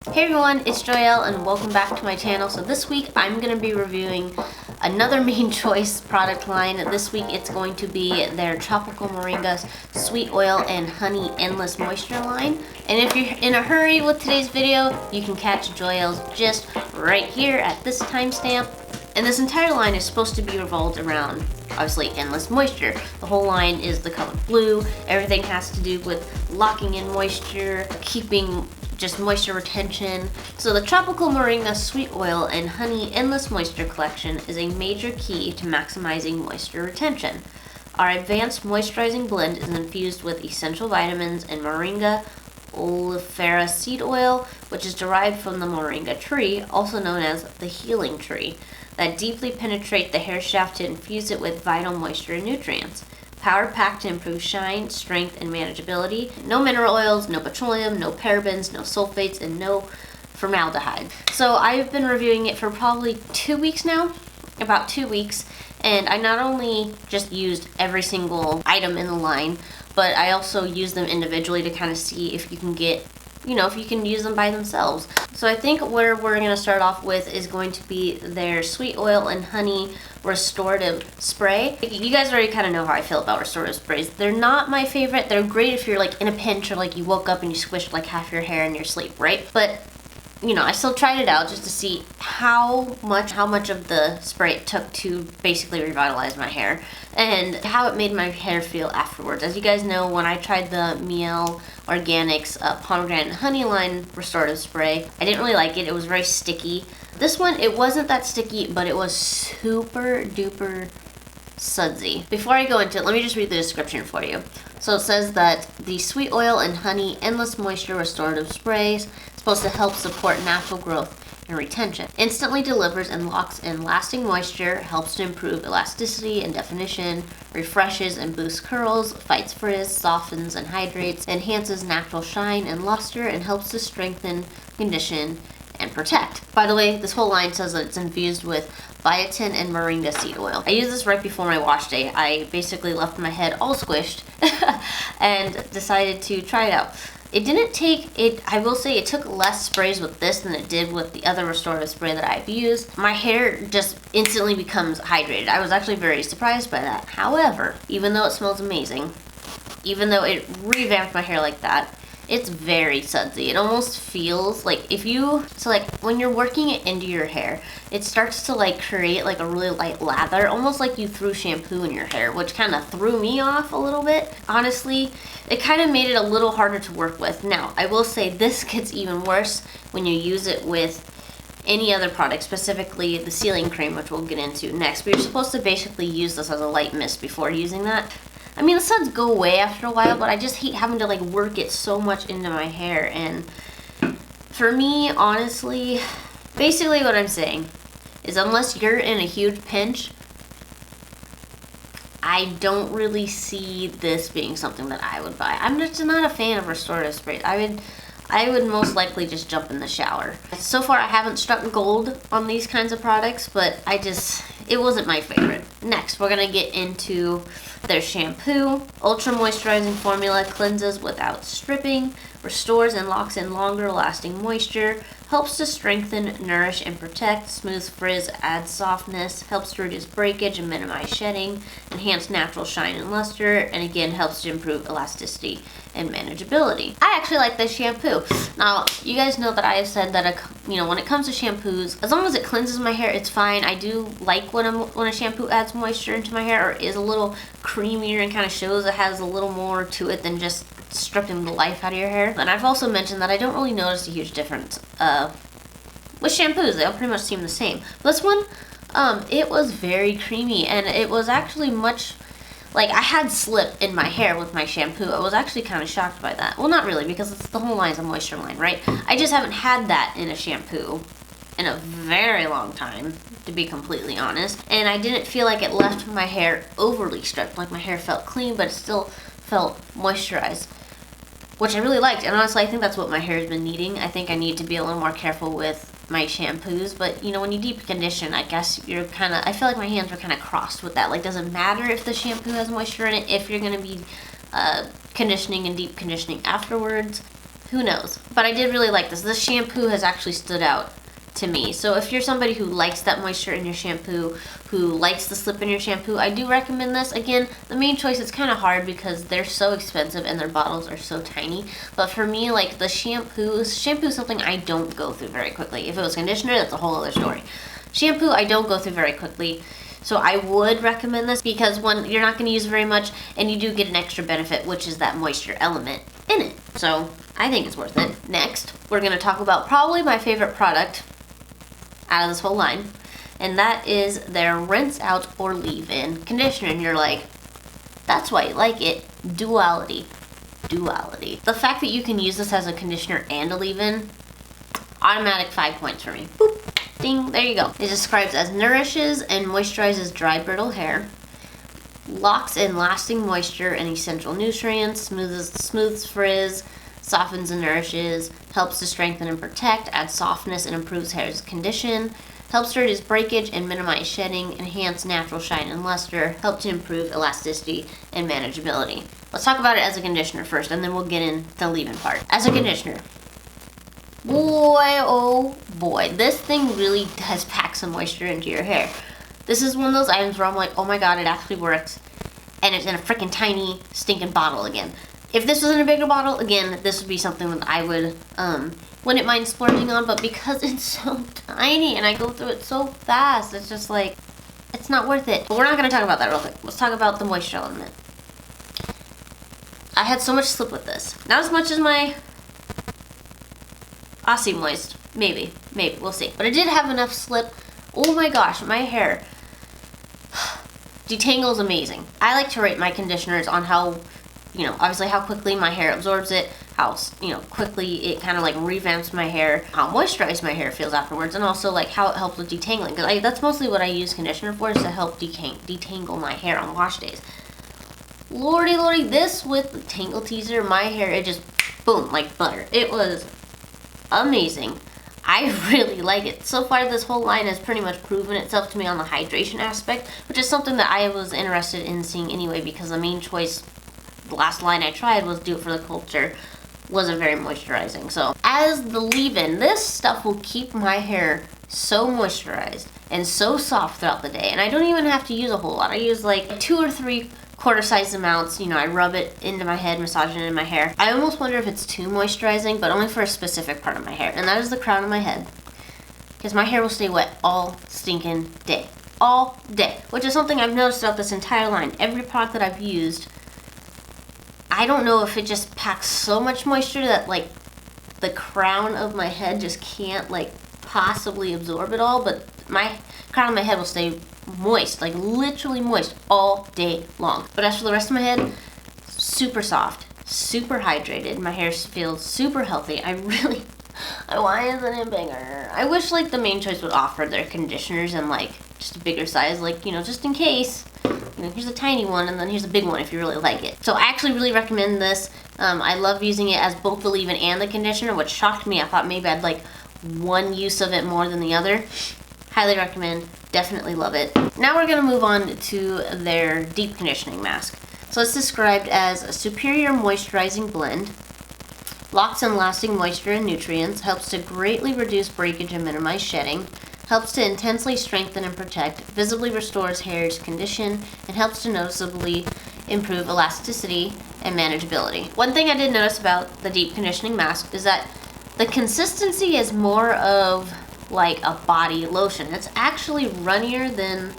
Hey everyone, it's Joelle and welcome back to my channel. So this week I'm going to be reviewing another Main Choice product line. This week it's going to be their Tropical Moringa Sweet Oil and Honey Endless Moisture line. And if you're in a hurry with today's video, you can catch Joelle's gist right here at this timestamp. And this entire line is supposed to be revolved around, obviously, endless moisture. The whole line is the color blue. Everything has to do with locking in moisture, keeping just moisture retention. So the Tropical Moringa Sweet Oil and Honey Endless Moisture Collection is a major key to maximizing moisture retention. Our advanced moisturizing blend is infused with essential vitamins and Moringa oleifera seed oil, which is derived from the Moringa tree, also known as the healing tree, that deeply penetrate the hair shaft to infuse it with vital moisture and nutrients. Power packed to improve shine, strength, and manageability. No mineral oils, no petroleum, no parabens, no sulfates, and no formaldehyde. So I've been reviewing it for probably 2 weeks now, about 2 weeks, and I not only just used every single item in the line, but I also used them individually to kind of see if you can get, if you can use them by themselves. So I think where we're going to start off with is going to be their Sweet Oil and Honey Restorative Spray. You guys already kind of know how I feel about restorative sprays. They're not my favorite. They're great if you're like in a pinch or like you woke up and you squished like half your hair in your sleep, right? But I still tried it out just to see how much of the spray it took to basically revitalize my hair and how it made my hair feel afterwards. As you guys know, when I tried the Miel Organics Pomegranate and Honey line restorative spray, I didn't really like it. It was very sticky. This one, it wasn't that sticky, but it was super duper sudsy. Before I go into it, let me just read the description for you. So it says that the Sweet Oil and Honey Endless Moisture Restorative Spray is supposed to help support natural growth and retention. Instantly delivers and locks in lasting moisture, helps to improve elasticity and definition, refreshes and boosts curls, fights frizz, softens and hydrates, enhances natural shine and luster, and helps to strengthen, condition, and protect. By the way, this whole line says that it's infused with biotin and Moringa seed oil. I used this right before my wash day. I basically left my head all squished and decided to try it out. It didn't take, I will say it took less sprays with this than it did with the other restorative spray that I've used. My hair just instantly becomes hydrated. I was actually very surprised by that. However, even though it smells amazing, even though it revamped my hair like that, it's very sudsy. It almost feels like when you're working it into your hair, it starts to like create like a really light lather, almost like you threw shampoo in your hair, which kind of threw me off a little bit. Honestly, it kind of made it a little harder to work with. Now, I will say this gets even worse when you use it with any other product, specifically the sealing cream, which we'll get into next. But you're supposed to basically use this as a light mist before using that. I mean, the suds go away after a while, but I just hate having to like work it so much into my hair. And for me, honestly, basically what I'm saying is unless you're in a huge pinch, I don't really see this being something that I would buy. I'm just not a fan of restorative sprays. I would most likely just jump in the shower. So far, I haven't struck gold on these kinds of products, but it wasn't my favorite. Next, we're gonna get into their shampoo. Ultra moisturizing formula cleanses without stripping, restores and locks in longer lasting moisture, helps to strengthen, nourish, and protect, smooths frizz, adds softness, helps to reduce breakage and minimize shedding, enhance natural shine and luster, and again helps to improve elasticity and manageability. I actually like this shampoo. Now, you guys know that I have said that when it comes to shampoos, as long as it cleanses my hair, it's fine. I do like when a shampoo adds moisture into my hair or is a little creamier and kind of shows it has a little more to it than just stripping the life out of your hair. And I've also mentioned that I don't really notice a huge difference with shampoos. They all pretty much seem the same. This one, it was very creamy, and it was actually much like I had slip in my hair with my shampoo. I was actually kind of shocked by that. Well, not really, because the whole line's a moisture line, right? I just haven't had that in a shampoo in a very long time, to be completely honest. And I didn't feel like it left my hair overly stripped. Like my hair felt clean, but it still felt moisturized, which I really liked. And honestly, I think that's what my hair has been needing. I think I need to be a little more careful with my shampoos. But when you deep condition, I guess I feel like my hands were kind of crossed with that. Like, doesn't matter if the shampoo has moisture in it if you're going to be conditioning and deep conditioning afterwards. who knows? But I did really like this. This shampoo has actually stood out to me. So if you're somebody who likes that moisture in your shampoo, who likes the slip in your shampoo, I do recommend this. Again, the main choice is kind of hard because they're so expensive and their bottles are so tiny. But for me, like the shampoo is something I don't go through very quickly. If it was conditioner, that's a whole other story. Shampoo, I don't go through very quickly. So I would recommend this because one, you're not going to use very much and you do get an extra benefit, which is that moisture element in it. So I think it's worth it. Next, we're going to talk about probably my favorite product out of this whole line, and that is their rinse out or leave-in conditioner. And you're like, that's why you like it. Duality. The fact that you can use this as a conditioner and a leave-in, automatic 5 points for me. Boop. Ding, there you go. It describes as nourishes and moisturizes dry, brittle hair, locks in lasting moisture and essential nutrients, smooths frizz, softens and nourishes, helps to strengthen and protect, adds softness and improves hair's condition, helps to reduce breakage and minimize shedding, enhance natural shine and luster, help to improve elasticity and manageability. Let's talk about it as a conditioner first, and then we'll get into the leave-in part. As a conditioner, boy, oh boy, this thing really does pack some moisture into your hair. This is one of those items where I'm like, oh my god, it actually works, and it's in a freaking tiny stinking bottle again. If this was in a bigger bottle, again, this would be something that I wouldn't mind splurging on, but because it's so tiny and I go through it so fast, it's just like, it's not worth it. But we're not going to talk about that real quick. Let's talk about the moisture element. I had so much slip with this. Not as much as my Aussie Moist. Maybe, we'll see. But I did have enough slip. Oh my gosh, my hair detangles amazing. I like to rate my conditioners on how, obviously how quickly my hair absorbs it, how, quickly it kind of like revamps my hair, how moisturized my hair feels afterwards, and also like how it helps with detangling. Because that's mostly what I use conditioner for, is to help detangle my hair on wash days. Lordy, this with the Tangle Teaser, my hair, it just, boom, like butter. It was amazing. I really like it. So far, this whole line has pretty much proven itself to me on the hydration aspect, which is something that I was interested in seeing anyway, because the main choice, the last line I tried was Do It For The Culture, wasn't very moisturizing. So as the leave-in, this stuff will keep my hair so moisturized and so soft throughout the day. And I don't even have to use a whole lot. I use like 2 or 3 quarter-sized amounts. I rub it into my head, massage it in my hair. I almost wonder if it's too moisturizing, but only for a specific part of my hair, and that is the crown of my head, because my hair will stay wet all stinking day. All day, which is something I've noticed throughout this entire line. Every product that I've used, I don't know if it just packs so much moisture that like the crown of my head just can't like possibly absorb it all, but my crown of my head will stay moist, like literally moist all day long. But as for the rest of my head, super soft, super hydrated. My hair feels super healthy. Why isn't it bigger? I wish like the main choice would offer their conditioners in like just a bigger size, like, just in case. Here's a tiny one and then here's a big one if you really like it. So I actually really recommend this. I love using it as both the leave-in and the conditioner, which shocked me. I thought maybe I'd like one use of it more than the other. Highly recommend. Definitely love it. Now we're going to move on to their deep conditioning mask. So it's described as a superior moisturizing blend, locks in lasting moisture and nutrients, helps to greatly reduce breakage and minimize shedding, helps to intensely strengthen and protect, visibly restores hair's condition, and helps to noticeably improve elasticity and manageability. One thing I did notice about the deep conditioning mask is that the consistency is more of like a body lotion. It's actually runnier than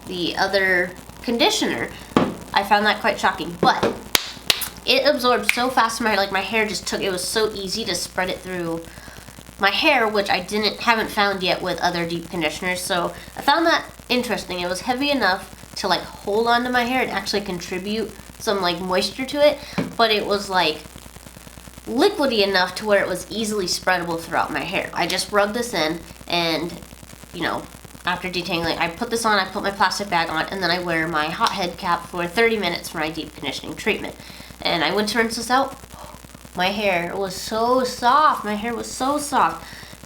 the other conditioner. I found that quite shocking, but it absorbed so fast in my hair. Like my hair just it was so easy to spread it through my hair, which I haven't found yet with other deep conditioners. So I found that interesting. It was heavy enough to like hold on to my hair and actually contribute some like moisture to it, but it was like liquidy enough to where it was easily spreadable throughout my hair. I just rubbed this in, and after detangling, I put this on, I put my plastic bag on, and then I wear my hot head cap for 30 minutes for my deep conditioning treatment. And I went to rinse this out. My hair was so soft.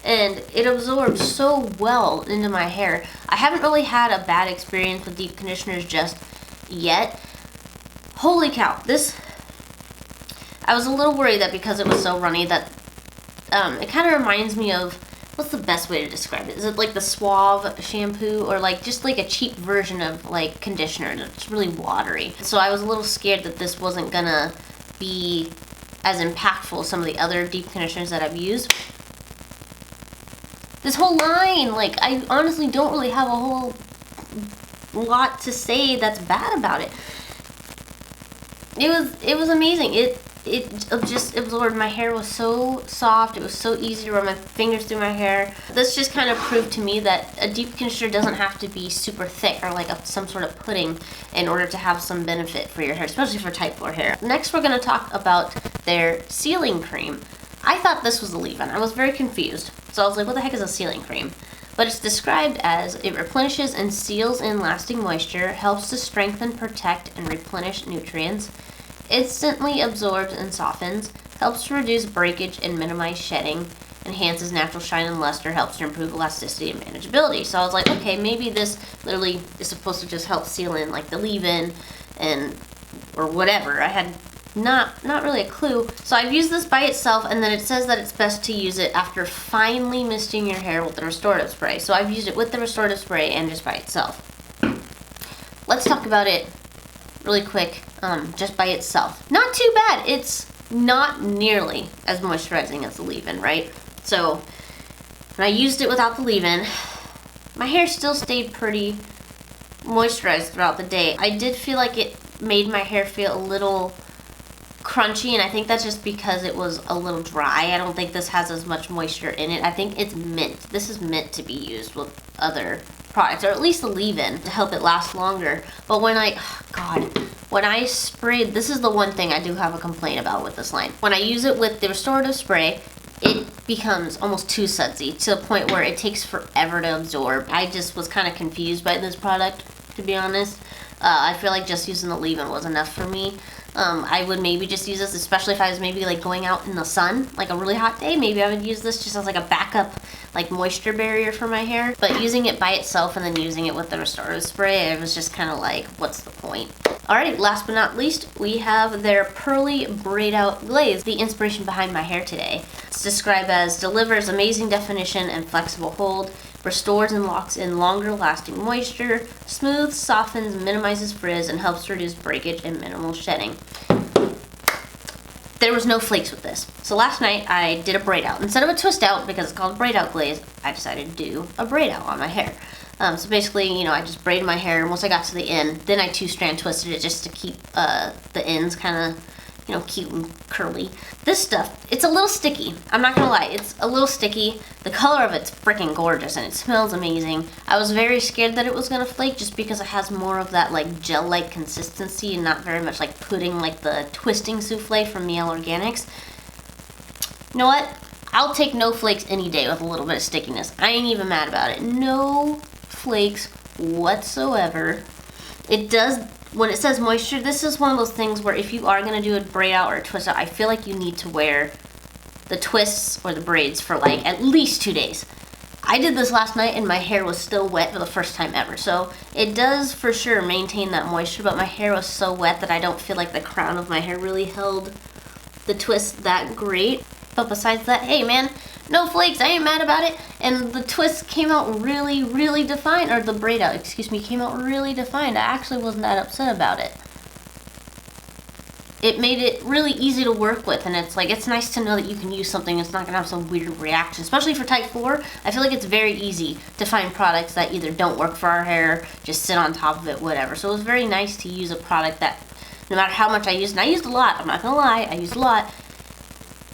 And it absorbed so well into my hair. I haven't really had a bad experience with deep conditioners just yet. Holy cow, this, I was a little worried that because it was so runny that it kind of reminds me of, what's the best way to describe it? Is it like the Suave shampoo, or like just like a cheap version of like conditioner that's really watery? So I was a little scared that this wasn't gonna be as impactful as some of the other deep conditioners that I've used. This whole line, like, I honestly don't really have a whole lot to say that's bad about it. It was amazing. It just absorbed. My hair was so soft. It was so easy to run my fingers through my hair. This just kind of proved to me that a deep conditioner doesn't have to be super thick or like some sort of pudding in order to have some benefit for your hair, especially for type 4 hair. Next, we're going to talk about their sealing cream. I thought this was a leave-in. I was very confused. So I was like, what the heck is a sealing cream? But it's described as it replenishes and seals in lasting moisture, helps to strengthen, protect, and replenish nutrients, instantly absorbs and softens, helps to reduce breakage and minimize shedding, enhances natural shine and luster, helps to improve elasticity and manageability. So I was like, okay, maybe this literally is supposed to just help seal in like the leave-in and or whatever. I had not really a clue. So I've used this by itself, and then it says that it's best to use it after finely misting your hair with the Restorative Spray. So I've used it with the Restorative Spray and just by itself. Let's talk about it really quick, just by itself. Not too bad. It's not nearly as moisturizing as the leave-in, right? So when I used it without the leave-in, my hair still stayed pretty moisturized throughout the day. I did feel like it made my hair feel a little crunchy, and I think that's just because it was a little dry. I don't think this has as much moisture in it. I think it's meant, this is meant to be used with other products, or at least the leave-in, to help it last longer. But when when I sprayed, this is the one thing I do have a complaint about with this line. When I use it with the Restorative Spray, it becomes almost too sudsy, to the point where it takes forever to absorb. I just was kind of confused by this product, to be honest. I feel like just using the leave-in was enough for me. I would maybe just use this, especially if I was maybe like going out in the sun, like a really hot day. Maybe I would use this just as like a backup, like moisture barrier for my hair. But using it by itself and then using it with the Restorative Spray, it was just kind of like, what's the point? Alright, last but not least, we have their Pearly Braid Out Glaze, the inspiration behind my hair today. It's described as delivers amazing definition and flexible hold, restores and locks in longer lasting moisture, smooths, softens, minimizes frizz, and helps reduce breakage and minimal shedding. There was no flakes with this. So last night I did a braid out. Instead of a twist out, because it's called braid out glaze, I decided to do a braid out on my hair. So basically, you know, I just braided my hair, and once I got to the end, then I 2-strand twisted it just to keep the ends kind of, you know, cute and curly. This stuff, it's a little sticky. I'm not gonna lie, it's a little sticky. The color of it's freaking gorgeous, and it smells amazing. I was very scared that it was gonna flake just because it has more of that like gel-like consistency and not very much like pudding, like the twisting souffle from Miel Organics. You know what? I'll take no flakes any day with a little bit of stickiness. I ain't even mad about it. No flakes whatsoever. It does, when it says moisture, this is one of those things where if you are going to do a braid out or a twist out, I feel like you need to wear the twists or the braids for like at least 2 days. I did this last night and my hair was still wet for the first time ever. So it does for sure maintain that moisture, but my hair was so wet that I don't feel like the crown of my hair really held the twist that great. But besides that, hey man, no flakes, I ain't mad about it. And the twist came out really, really defined, or the braid out, excuse me, came out really defined. I actually wasn't that upset about it. It made it really easy to work with, and it's like, it's nice to know that you can use something that's not gonna have some weird reaction. Especially for type 4, I feel like it's very easy to find products that either don't work for our hair, just sit on top of it, whatever. So it was very nice to use a product that, no matter how much I used, and I used a lot, I'm not gonna lie, I used a lot,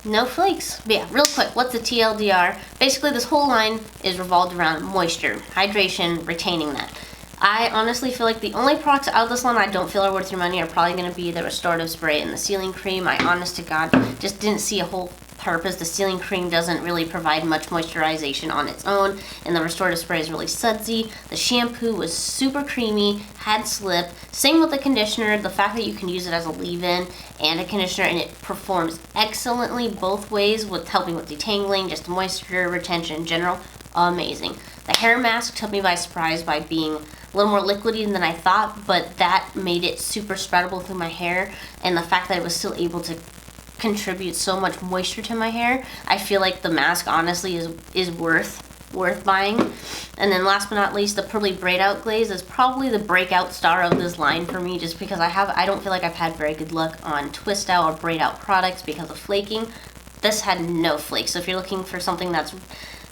no flakes. But yeah, real quick, what's the TLDR? Basically, this whole line is revolved around moisture, hydration, retaining that. I honestly feel like the only products out of this line I don't feel are worth your money are probably going to be the Restorative Spray and the sealing cream. I honest to God just didn't see a whole purpose. The sealing cream doesn't really provide much moisturization on its own, and the Restorative Spray is really sudsy. The shampoo was super creamy, had slip. Same with the conditioner. The fact that you can use it as a leave-in and a conditioner, and it performs excellently both ways with helping with detangling, just moisture retention in general. Amazing. The hair mask took me by surprise by being a little more liquidy than I thought, but that made it super spreadable through my hair, and the fact that it was still able to contributes so much moisture to my hair. I feel like the mask honestly is worth buying. And then last but not least, the Pearly Braid Out Glaze is probably the breakout star of this line for me, just because I don't feel like I've had very good luck on twist out or braid out products because of flaking. This had no flake, so if you're looking for something that's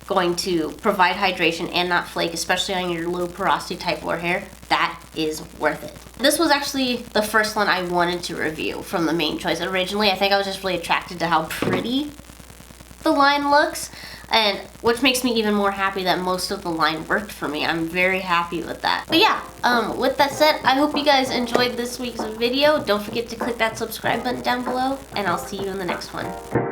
going to provide hydration and not flake, especially on your low porosity type 4 hair, that is worth it. This was actually the first one I wanted to review from the main choice. Originally, I think I was just really attracted to how pretty the line looks, and which makes me even more happy that most of the line worked for me. I'm very happy with that. But yeah, with that said, I hope you guys enjoyed this week's video. Don't forget to click that subscribe button down below, and I'll see you in the next one.